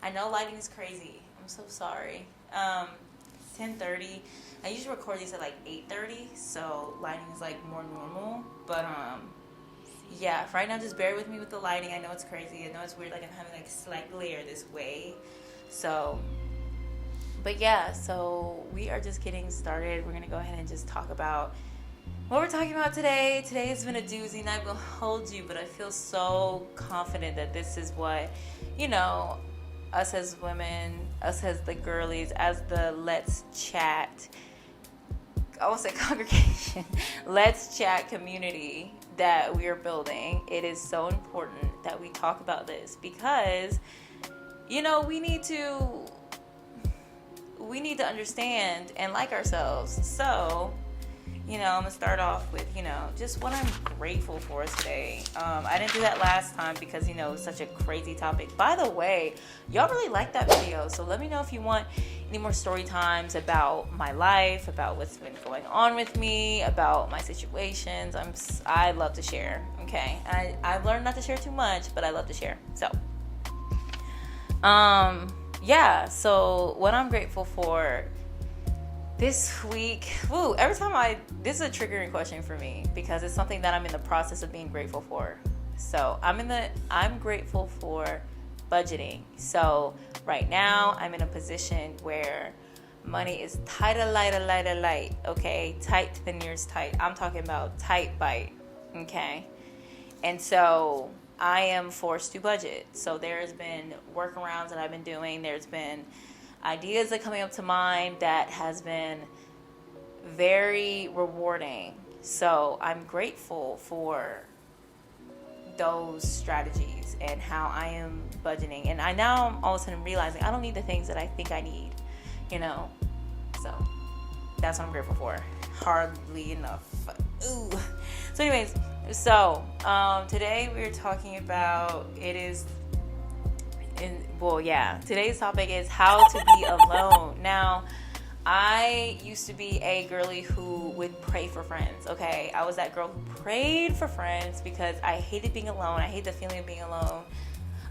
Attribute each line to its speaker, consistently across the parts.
Speaker 1: I know lighting is crazy. I'm so sorry. 10:30. I usually record these at like 8:30, so lighting is like more normal. But yeah, for right now, just bear with me with the lighting. I know it's crazy. I know it's weird. Like I'm having like slight glare this way. So, but yeah, so we are just getting started. We're gonna go ahead and just talk about what we're talking about today. Today has been a doozy, and I will hold you, but I feel so confident that this is what, us as women, us as the girlies, as the Let's Chat, I will say congregation, Let's Chat community that we are building. It is so important that we talk about this because, we need to understand and like ourselves. So, I'm going to start off with, just what I'm grateful for today. I didn't do that last time because, it's such a crazy topic. By the way, y'all really liked that video. So let me know if you want any more story times about my life, about what's been going on with me, about my situations. I love to share, okay? I've learned not to share too much, but I love to share. So, so what I'm grateful for this week, this is a triggering question for me because it's something that I'm in the process of being grateful for. So I'm grateful for budgeting. So right now I'm in a position where money is light, okay? Tight to the nearest tight. I'm talking about tight bite, okay? And so I am forced to budget. So there's been workarounds that I've been doing. There's been ideas that are coming up to mind that has been very rewarding. So I'm grateful for those strategies and how I am budgeting. And I'm all of a sudden realizing I don't need the things that I think I need, So that's what I'm grateful for. Hardly enough. Ooh. So anyways, today we're talking about today's topic is how to be alone. Now, I used to be a girly who would pray for friends, okay? I was that girl who prayed for friends because I hated being alone. I hate the feeling of being alone.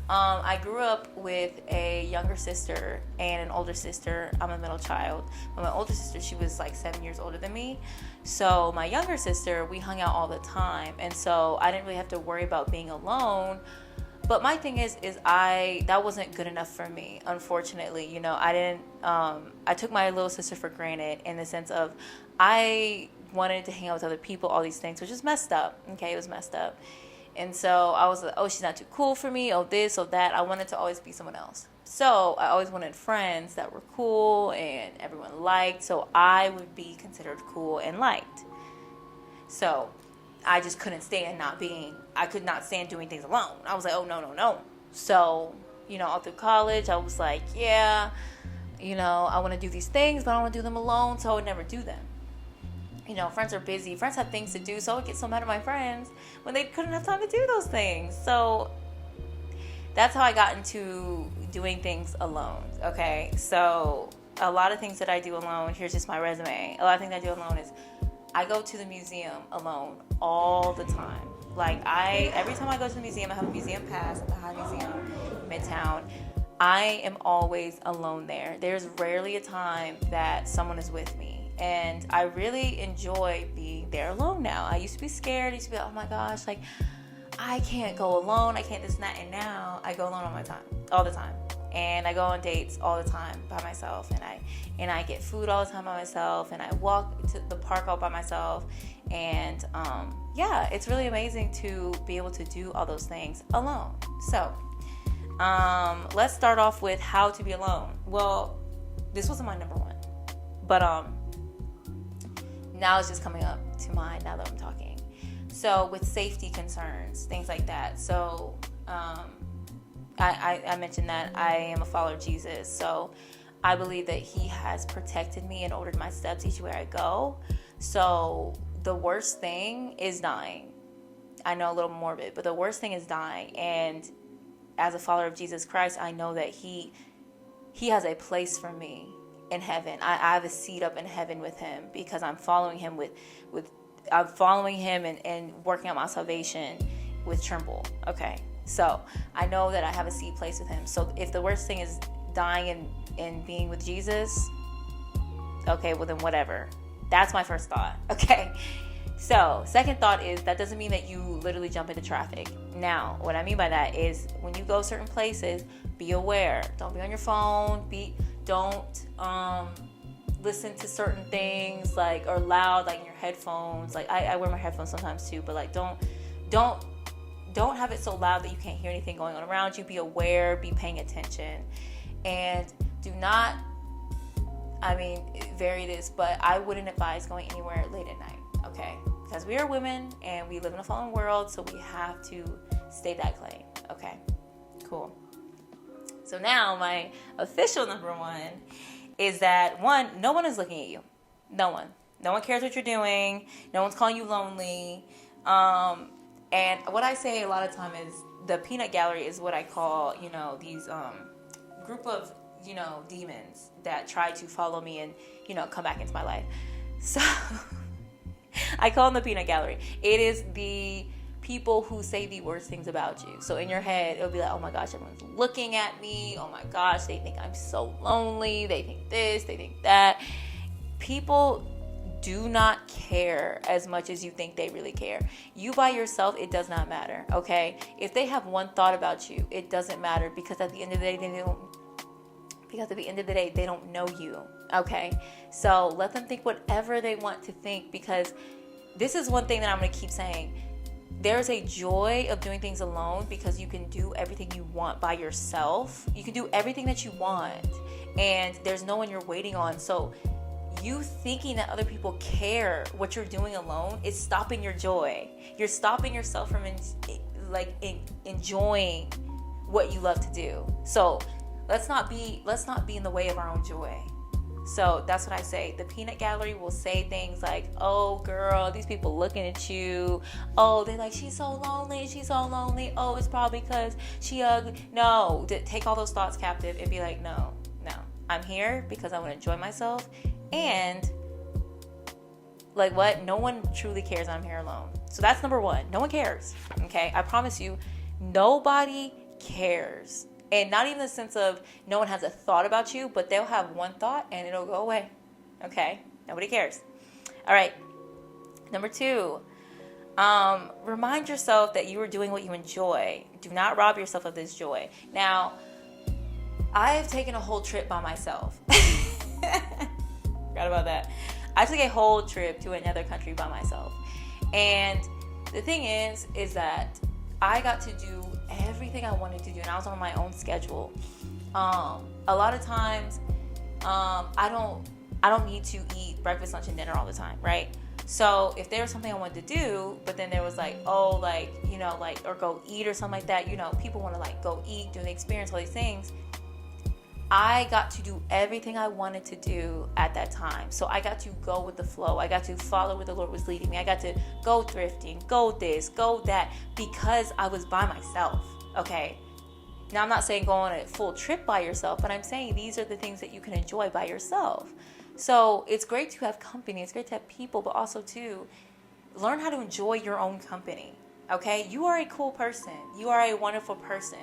Speaker 1: I grew up with a younger sister and an older sister. I'm a middle child. But my older sister, she was like 7 years older than me. So my younger sister, we hung out all the time. And so I didn't really have to worry about being alone. But my thing is that wasn't good enough for me, unfortunately. I took my little sister for granted in the sense of I wanted to hang out with other people, all these things, which is messed up. Okay, it was messed up. And so I was like, oh, she's not too cool for me, oh, this, oh, that. I wanted to always be someone else. So I always wanted friends that were cool and everyone liked, so I would be considered cool and liked. So I just couldn't stand I could not stand doing things alone. I was like, oh, no. So, all through college, I was like, I want to do these things, but I don't want to do them alone, so I would never do them. Friends are busy. Friends have things to do, so I would get so mad at my friends when they couldn't have time to do those things. So that's how I got into doing things alone, okay? So a lot of things that I do alone, here's just my resume. A lot of things I do alone is I go to the museum alone all the time. Like every time I go to the museum, I have a museum pass at the High Museum, Midtown. I am always alone there. There's rarely a time that someone is with me. And I really enjoy being there alone now. I used to be scared. I used to be like, oh my gosh, like I can't go alone. I can't this and that. And now I go alone all the time. And I go on dates all the time by myself. And I get food all the time by myself. And I walk to the park all by myself. And it's really amazing to be able to do all those things alone. So let's start off with how to be alone. Well, this wasn't my number one. But now it's just coming up to mind now that I'm talking. So with safety concerns, things like that. So I mentioned that I am a follower of Jesus. So I believe that he has protected me and ordered my steps each way I go. So the worst thing is dying. I know, a little morbid, but the worst thing is dying. And as a follower of Jesus Christ, I know that he has a place for me in heaven. I have a seat up in heaven with him because I'm following him I'm following him and working on my salvation with Trimble. Okay. So I know that I have a seat placed with him. So if the worst thing is dying and being with Jesus, okay, well then whatever. That's my first thought. Okay. So second thought is that doesn't mean that you literally jump into traffic. Now, what I mean by that is when you go certain places, be aware. Don't be on your phone. Don't listen to certain things like or loud like in your headphones. Like I wear my headphones sometimes too, but like don't have it so loud that you can't hear anything going on around you. Be aware, be paying attention, and do not, vary this, but I wouldn't advise going anywhere late at night, okay? Because we are women and we live in a fallen world, so we have to stay that clean, okay? Cool. So now my official number one is that no one is looking at you. No one. No one cares what you're doing. No one's calling you lonely. And what I say a lot of time is the peanut gallery is what I call, these group of, demons that try to follow me and, come back into my life. So I call them the peanut gallery. It is the people who say the worst things about you. So in your head, it'll be like, oh my gosh, everyone's looking at me. Oh my gosh, they think I'm so lonely. They think this, they think that. People do not care as much as you think they really care. You by yourself, it does not matter, okay? If they have one thought about you, it doesn't matter because at the end of the day, they don't know you, okay? So let them think whatever they want to think, because this is one thing that I'm going to keep saying. There's a joy of doing things alone because you can do everything you want by yourself. You can do everything that you want, and there's no one you're waiting on. So you thinking that other people care what you're doing alone is stopping your joy. You're stopping yourself from enjoying what you love to do. So let's not be in the way of our own joy. So that's what I say. The peanut gallery will say things like, oh girl, these people looking at you. Oh, they're like, she's so lonely. Oh, it's probably because she ugly. No, take all those thoughts captive and be like, no, I'm here because I want to enjoy myself. And like what? No one truly cares I'm here alone. So that's number one. No one cares. Okay? I promise you, nobody cares. And not even in the sense of no one has a thought about you, but they'll have one thought and it'll go away. Okay? Nobody cares. All right. Number two, remind yourself that you are doing what you enjoy. Do not rob yourself of this joy. Now, I have taken a whole trip by myself. Forgot about that. I took a whole trip to another country by myself. And the thing is that I got to do everything I wanted to do, and I was on my own schedule. A lot of times, I don't need to eat breakfast, lunch, and dinner all the time, right? So if there was something I wanted to do, but then there was or go eat or something like that, people want to go eat, do the experience, all these things. I got to do everything I wanted to do at that time. So I got to go with the flow. I got to follow where the Lord was leading me. I got to go thrifting, go this, go that, because I was by myself, okay? Now, I'm not saying go on a full trip by yourself, but I'm saying these are the things that you can enjoy by yourself. So it's great to have company. It's great to have people, but also to learn how to enjoy your own company, okay? You are a cool person. You are a wonderful person.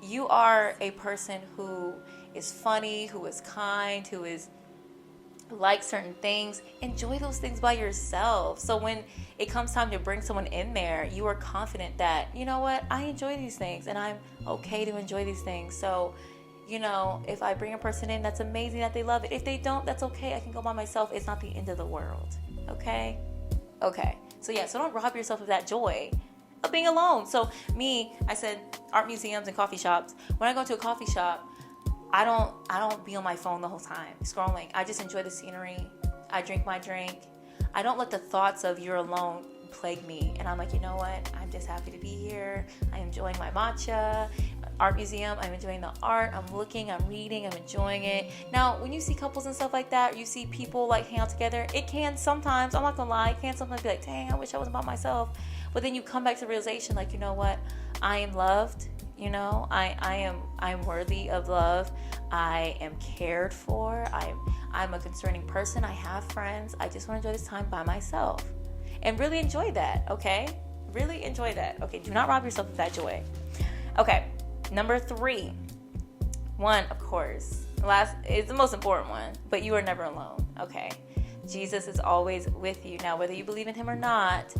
Speaker 1: You are a person who is funny, who is kind, who is likes certain things. Enjoy those things by yourself. So when it comes time to bring someone in there, you are confident that, you know what, I enjoy these things and I'm okay to enjoy these things. So, if I bring a person in, that's amazing that they love it. If they don't, that's okay. I can go by myself. It's not the end of the world. Okay? Okay. So don't rob yourself of that joy of being alone. So I said art museums and coffee shops. When I go to a coffee shop, I don't be on my phone the whole time scrolling. I just enjoy the scenery. I drink my drink. I don't let the thoughts of you're alone plague me. And I'm like, you know what? I'm just happy to be here. I'm enjoying my matcha. Art museum, I'm enjoying the art. I'm looking, I'm reading, I'm enjoying it. Now, when you see couples and stuff like that, you see people hang out together, it can sometimes, I'm not gonna lie, it can sometimes be like, dang, I wish I was by myself. But then you come back to the realization, you know what? I am loved. I'm worthy of love. I am cared for. I'm a concerning person. I have friends. I just want to enjoy this time by myself and really enjoy that. Okay. really enjoy that. Okay, do not rob yourself of that joy. Okay, number 3. One, of course, last is the most important one, but you are never alone. Okay, Jesus is always with you. Now, whether you believe in him or not,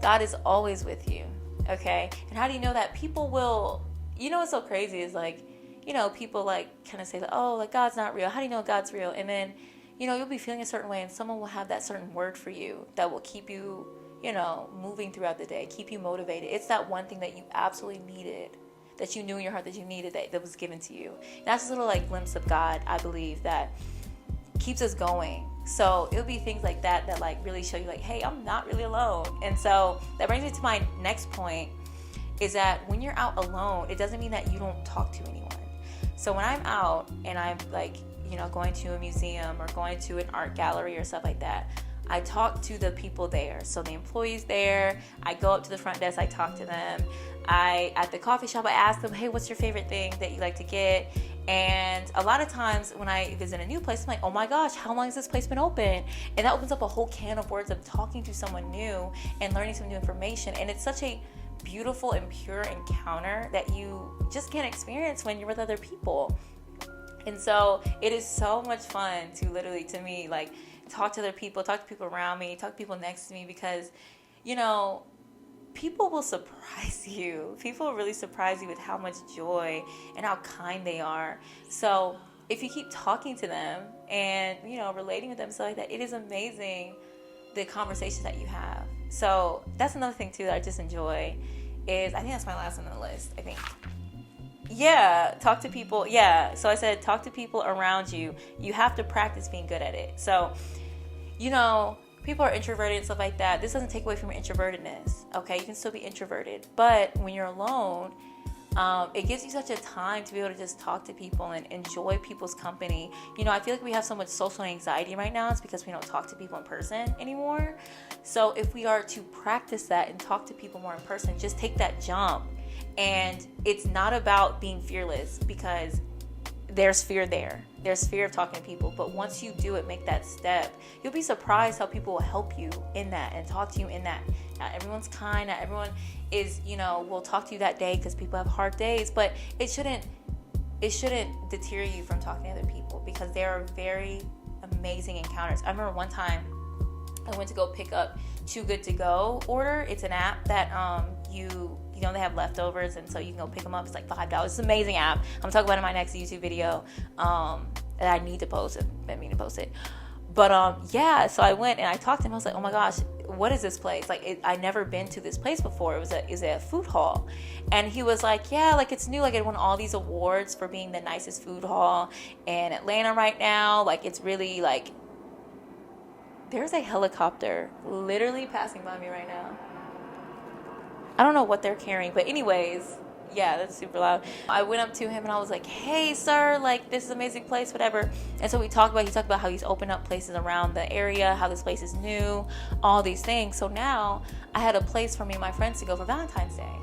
Speaker 1: God is always with you. Okay, and how do you know that? People will, what's so crazy is like, people like kind of say, oh, like God's not real. How do you know God's real? And then, you'll be feeling a certain way, and someone will have that certain word for you that will keep you, moving throughout the day, keep you motivated. It's that one thing that you absolutely needed, that you knew in your heart that you needed, that was given to you. And that's a little like glimpse of God, I believe, that keeps us going. So it'll be things like that like really show you like, hey, I'm not really alone. And so that brings me to my next point, is that when you're out alone, it doesn't mean that you don't talk to anyone. So when I'm out and I'm like, going to a museum or going to an art gallery or stuff like that, I talk to the people there. So the employees there, I go up to the front desk, I talk to them. At the coffee shop, I ask them, hey, what's your favorite thing that you like to get? And a lot of times when I visit a new place, I'm like, oh my gosh, how long has this place been open? And that opens up a whole can of words of talking to someone new and learning some new information. And it's such a beautiful and pure encounter that you just can't experience when you're with other people. And so it is so much fun to literally, to me, like, talk to other people, talk to people around me, talk to people next to me, because, people will surprise you. People will really surprise you with how much joy and how kind they are. So if you keep talking to them and, relating with them, stuff like that, it is amazing the conversations that you have. So that's another thing too that I just enjoy is, I think that's my last one on the list, I think. Yeah, talk to people. Yeah, so I said talk to people around you. You have to practice being good at it. So, people are introverted and stuff like that. This doesn't take away from your introvertedness, okay? You can still be introverted. But when you're alone, it gives you such a time to be able to just talk to people and enjoy people's company. I feel like we have so much social anxiety right now. It's because we don't talk to people in person anymore. So if we are to practice that and talk to people more in person, just take that jump. And it's not about being fearless, because there's fear there. There's fear of talking to people. But once you do it, make that step, you'll be surprised how people will help you in that and talk to you in that. Not everyone's kind. Not everyone is, will talk to you that day, because people have hard days. But it shouldn't deter you from talking to other people, because there are very amazing encounters. I remember one time I went to go pick up Too Good To Go order. It's an app that they have leftovers, and so you can go pick them up. It's like $5. It's an amazing app. I'm talking about it in my next YouTube video that I need to post it. I mean to post it. But so I went and I talked to him. I was like, oh my gosh, what is this place? Like, I never been to this place before. It was a food hall. And he was like, yeah, like it's new. Like it won all these awards for being the nicest food hall in Atlanta right now. Like it's really like, there's a helicopter literally passing by me right now. I don't know what they're carrying, but anyways, yeah, that's super loud. I went up to him and I was like, hey, sir, like, this is an amazing place, whatever. And so he talked about how he's opened up places around the area, how this place is new, all these things. So now I had a place for me and my friends to go for Valentine's Day.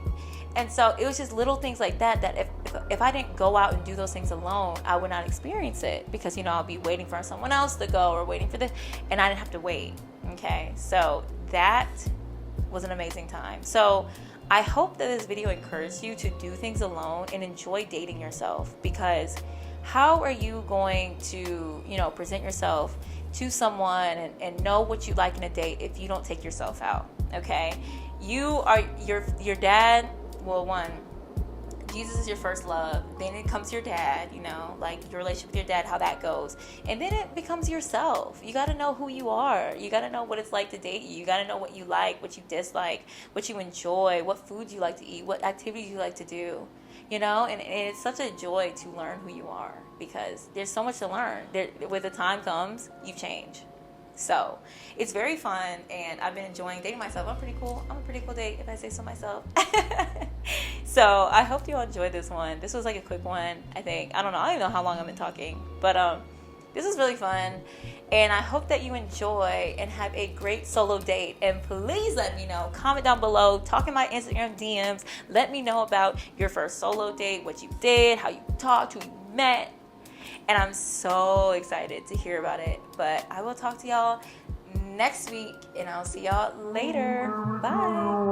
Speaker 1: And so it was just little things like that if I didn't go out and do those things alone, I would not experience it, because, I'll be waiting for someone else to go or waiting for this, and I didn't have to wait. Okay, so that was an amazing time. So I hope that this video encouraged you to do things alone and enjoy dating yourself, because how are you going to, present yourself to someone and know what you like in a date if you don't take yourself out? Okay, you are your dad. Well, one, Jesus is your first love. Then it comes your dad, like your relationship with your dad, how that goes. And then it becomes yourself. You got to know who you are. You got to know what it's like to date you. You got to know what you like, what you dislike, what you enjoy, what foods you like to eat, what activities you like to do, and it's such a joy to learn who you are, because there's so much to learn. When the time comes, you change. So it's very fun, and I've been enjoying dating myself. I'm a pretty cool date, if I say so myself. So I hope you all enjoyed this one. This was like a quick one, I think. I don't even know how long I've been talking, but this was really fun, and I hope that you enjoy and have a great solo date. And please let me know. Comment down below. Talk in my Instagram DMs. Let me know about your first solo date, what you did, how you talked, who you met. And I'm so excited to hear about it. But I will talk to y'all next week, and I'll see y'all later. Bye.